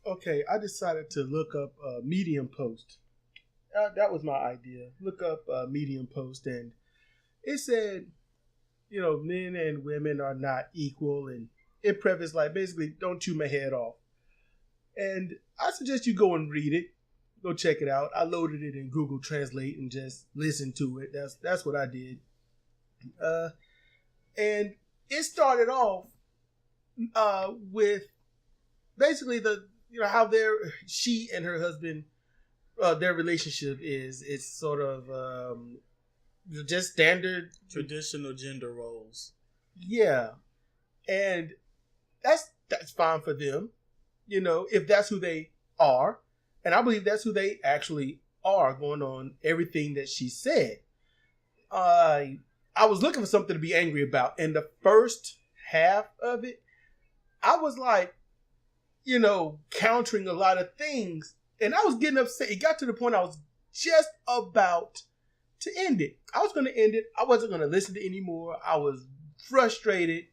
Okay, I decided to look up Medium Post. That was my idea. Look up Medium Post, and it said, men and women are not equal, and it prefaced like basically, don't chew my head off. And I suggest you go and read it. Go check it out. I loaded it in Google Translate and just listened to it. That's what I did. And it started off with basically how she and her husband, their relationship is. It's sort of just standard traditional gender roles. Yeah, and that's fine for them, if that's who they are, and I believe that's who they actually are. Going on everything that she said, I was looking for something to be angry about, and the first half of it, I was like, countering a lot of things, and I was getting upset. It got to the point I was just about to end it. I was going to end it. I wasn't going to listen to it anymore. I was frustrated.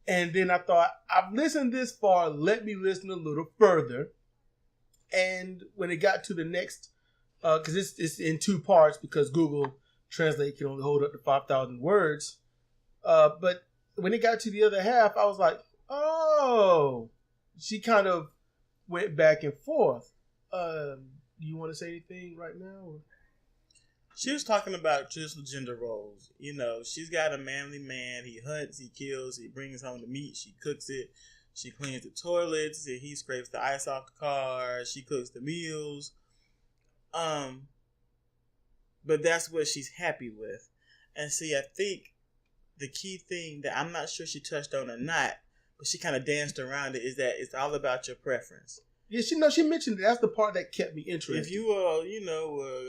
And then I thought, I've listened this far. Let me listen a little further. And when it got to the next, because it's in two parts, because Google Translate can only hold up to 5,000 words. But when it got to the other half, I was like, oh, she kind of went back and forth. Do you want to say anything right now? She was talking about traditional gender roles. She's got a manly man. He hunts, he kills, he brings home the meat, she cooks it, she cleans the toilets, and he scrapes the ice off the car, she cooks the meals. But that's what she's happy with. And see, I think the key thing that I'm not sure she touched on or not, but she kind of danced around it, is that it's all about your preference. Yeah, she mentioned that's the part that kept me interested. If you are,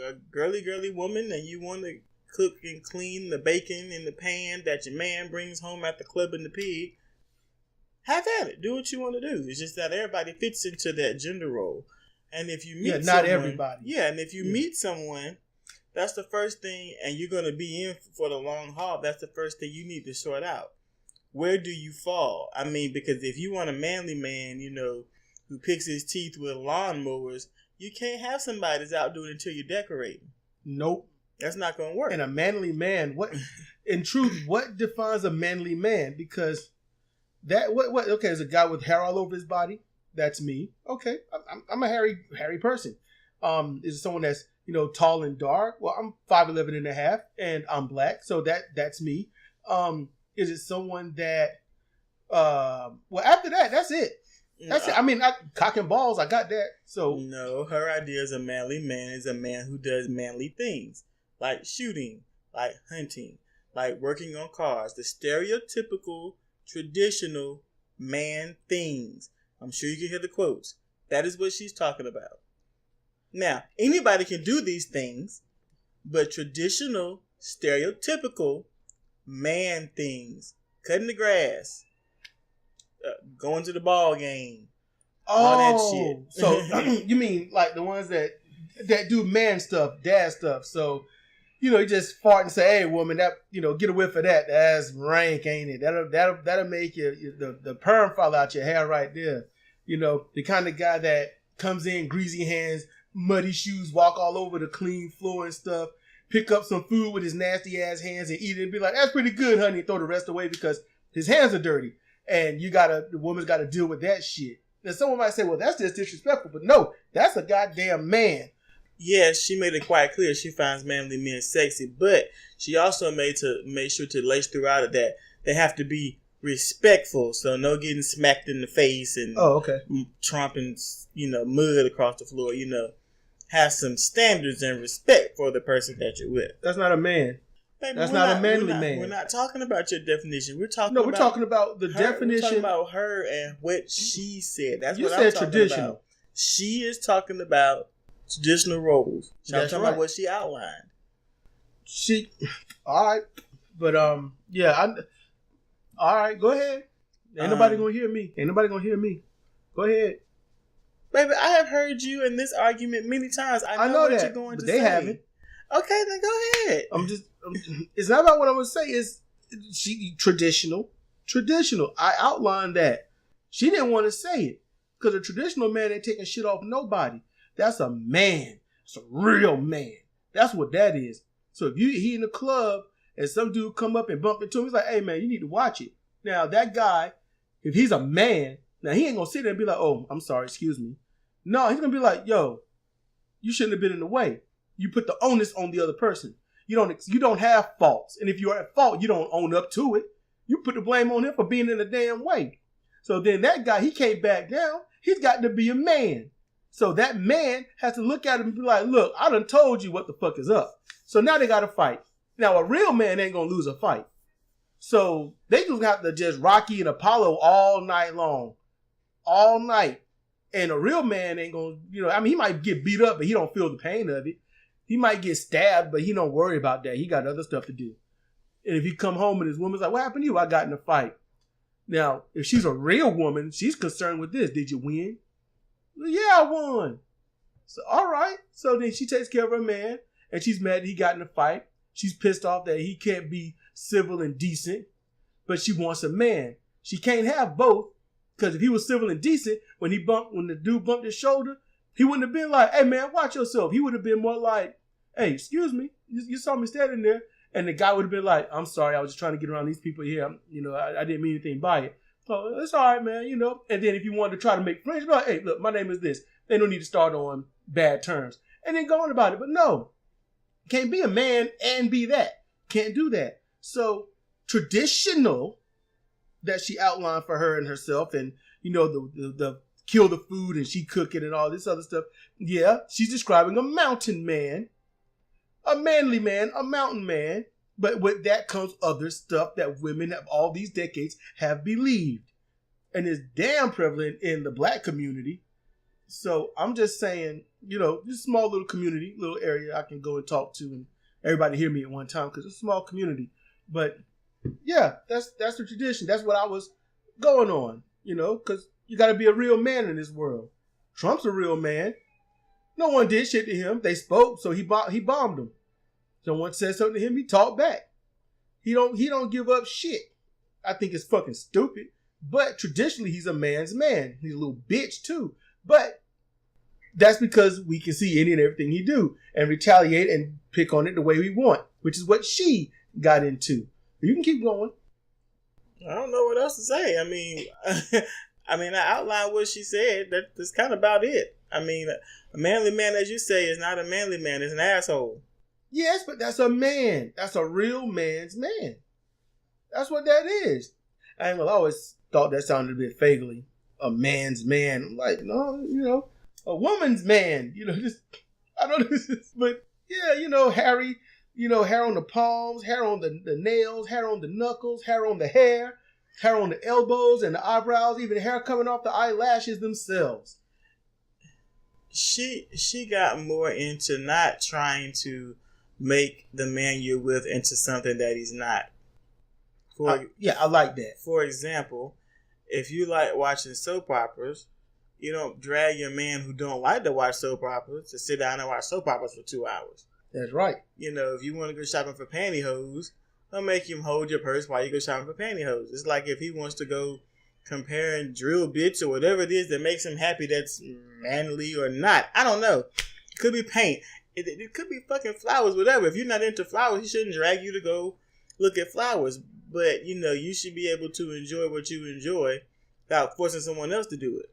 a girly woman and you want to cook and clean the bacon in the pan that your man brings home after clubbing the pig, have at it. Do what you want to do. It's just that everybody fits into that gender role. And if you meet not everybody. Yeah, and if you meet someone, that's the first thing, and you're going to be in for the long haul, that's the first thing you need to sort out. Where do you fall? I mean, because if you want a manly man, who picks his teeth with lawnmowers, you can't have somebody that's out doing it until you're decorating. Nope. That's not going to work. And a manly man, in truth, what defines a manly man? Because okay, there's a guy with hair all over his body. That's me. Okay. I'm a hairy person. Is it someone that's, tall and dark? Well, I'm 5'11 and a half and I'm black. So that's me. Is it someone that, after that, that's it. That's it. I mean, cock and balls, I got that. So no, her idea is a manly man is a man who does manly things, like shooting, like hunting, like working on cars. The stereotypical, traditional man things. I'm sure you can hear the quotes. That is what she's talking about. Now, anybody can do these things, but traditional, stereotypical man things, cutting the grass, going to the ball game, all that shit. So you mean like the ones that do man stuff, dad stuff. So, you just fart and say, "Hey, woman, that get a whiff of that. That's rank, ain't it? That'll make the perm fall out your hair right there. The kind of guy that comes in greasy hands, muddy shoes, walk all over the clean floor and stuff. Pick up some food with his nasty ass hands and eat it and be like, "That's pretty good, honey," and throw the rest away because his hands are dirty. And the woman's got to deal with that shit. And someone might say, well, that's just disrespectful. But no, that's a goddamn man. Yes, she made it quite clear she finds manly men sexy. But she also made sure to lace throughout it that they have to be respectful. So no getting smacked in the face and tromping, mud across the floor. Have some standards and respect for the person that you're with. That's not a man. Baby, that's not a manly man. We're not talking about your definition. We're talking about the definition. We're talking about her and what she said. That's you what said I'm talking traditional. About. She is talking about traditional roles. That's talking about what she outlined. All right. But, all right, go ahead. Ain't nobody gonna hear me. Go ahead. Baby, I have heard you in this argument many times. I know what that, you're going to they say. haven't. Okay, then go ahead. It's not about what I'm going to say. It's traditional. I outlined that. She didn't want to say it Because a traditional man ain't taking shit off nobody. That's a man. It's a real man. That's what that is. So if he in the club and some dude come up and bump into him, he's like, hey man, you need to watch it. Now that guy, if he's a man, now he ain't gonna sit there and be like, oh, I'm sorry, excuse me. No, he's gonna be like, yo, you shouldn't have been in the way. You put the onus on the other person. You don't have faults. And if you're at fault, you don't own up to it. You put the blame on him for being in the damn way. So then that guy, he can't back down. He's got to be a man. So that man has to look at him and be like, look, I done told you what the fuck is up. So now they got to fight. Now a real man ain't going to lose a fight. So they just have to just Rocky and Apollo all night long. All night. And a real man ain't going to, he might get beat up, but he don't feel the pain of it. He might get stabbed, but he don't worry about that. He got other stuff to do. And if he come home and his woman's like, what happened to you? I got in a fight. Now, if she's a real woman, she's concerned with this. Did you win? Well, yeah, I won. So, all right. So then she takes care of her man, and she's mad that he got in a fight. She's pissed off that he can't be civil and decent, but she wants a man. She can't have both, because if he was civil and decent, when the dude bumped his shoulder, he wouldn't have been like, hey, man, watch yourself. He would have been more like, hey, excuse me. You saw me standing there. And the guy would have been like, I'm sorry, I was just trying to get around these people here. I didn't mean anything by it. So it's all right, man, And then if you wanted to try to make friends, be like, hey, look, my name is this. They don't need to start on bad terms. And then go on about it. But no, can't be a man and be that. Can't do that. So traditional that she outlined for her and herself and, the kill the food and she cook it and all this other stuff. Yeah, she's describing a mountain man. A manly man, a mountain man, but with that comes other stuff that women of all these decades have believed. And is damn prevalent in the black community. So I'm just saying, this small little community, little area I can go and talk to and everybody hear me at one time because it's a small community. But yeah, that's the tradition. That's what I was going on, because you got to be a real man in this world. Trump's a real man. No one did shit to him. They spoke, so he bombed them. Someone said something to him, he talked back. He don't give up shit. I think it's fucking stupid. But traditionally, he's a man's man. He's a little bitch too. But that's because we can see any and everything he do and retaliate and pick on it the way we want, which is what she got into. You can keep going. I don't know what else to say. I outlined what she said. That's kind of about it. A manly man, as you say, is not a manly man. It's an asshole. Yes, but that's a man. That's a real man's man. That's what that is. I always thought that sounded a bit vaguely. A man's man. I'm like, no, a woman's man. I don't know. But yeah, Harry, hair on the palms, hair on the nails, hair on the knuckles, hair on the hair on the elbows and the eyebrows, even hair coming off the eyelashes themselves. She got more into not trying to make the man you're with into something that he's not. I like that. For example, if you like watching soap operas, you don't drag your man who don't like to watch soap operas to sit down and watch soap operas for 2 hours. That's right. If you want to go shopping for pantyhose, don't make him hold your purse while you go shopping for pantyhose. It's like if he wants to go comparing drill bits or whatever it is that makes him happy that's manly or not. I don't know. It could be paint. It could be fucking flowers, whatever. If you're not into flowers, he shouldn't drag you to go look at flowers. But, you should be able to enjoy what you enjoy without forcing someone else to do it.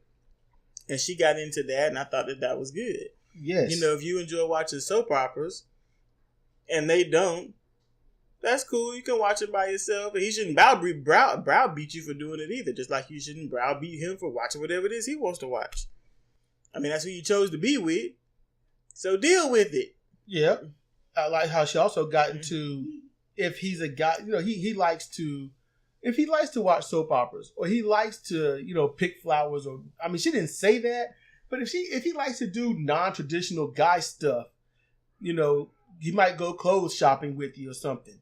And she got into that, and I thought that was good. Yes. If you enjoy watching soap operas and they don't, that's cool. You can watch it by yourself. And he shouldn't browbeat you for doing it either. Just like you shouldn't browbeat him for watching whatever it is he wants to watch. That's who you chose to be with. So deal with it. Yeah. I like how she also got into, if he's a guy, he likes to, if he likes to watch soap operas or he likes to, pick flowers or, she didn't say that, but if he likes to do non-traditional guy stuff, he might go clothes shopping with you or something.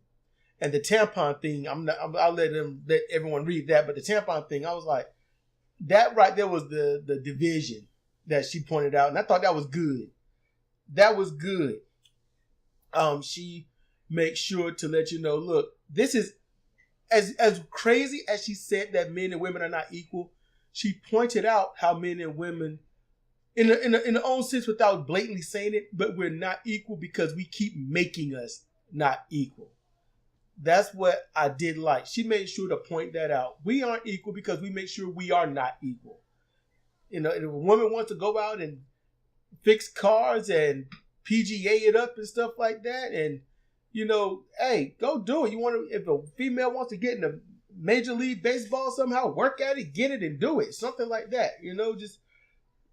And the tampon thing, I'll let everyone read that. But the tampon thing, I was like, that right there was the division that she pointed out. And I thought that was good. That was good. She makes sure to let you know, look, this is as crazy as she said that men and women are not equal. she pointed out how men and women, in the own sense, without blatantly saying it, but we're not equal because we keep making us not equal. That's what I did like. She made sure to point that out. We aren't equal because we make sure we are not equal. You know, if a woman wants to go out and fix cars and PGA it up and stuff like that, and you know, hey, go do it. You want to? If a female wants to get in the Major League Baseball somehow, work at it, get it, and do it. Something like that. You know, just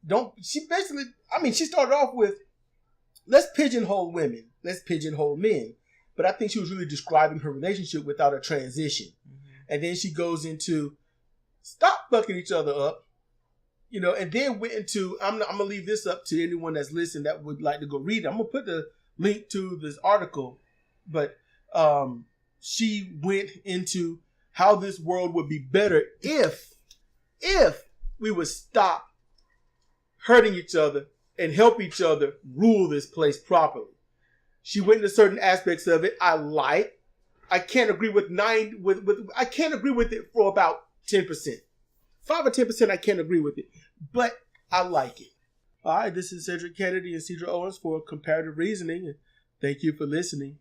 don't. She basically, I mean, she started off with, let's pigeonhole women, let's pigeonhole men. But I think she was really describing her relationship without a transition. Mm-hmm. And then she goes into, stop fucking each other up. You know, and then went into, I'm going to leave this up to anyone that's listening that would like to go read it. I'm going to put the link to this article. But she went into how this world would be better if we would stop hurting each other and help each other rule this place properly. She went into certain aspects of it I like. I can't agree with I can't agree with it for about 10%. 5 or 10% I can't agree with it. But I like it. All right, this is Cedric Kennedy and Sidra Owens for Comparative Reasoning. And thank you for listening.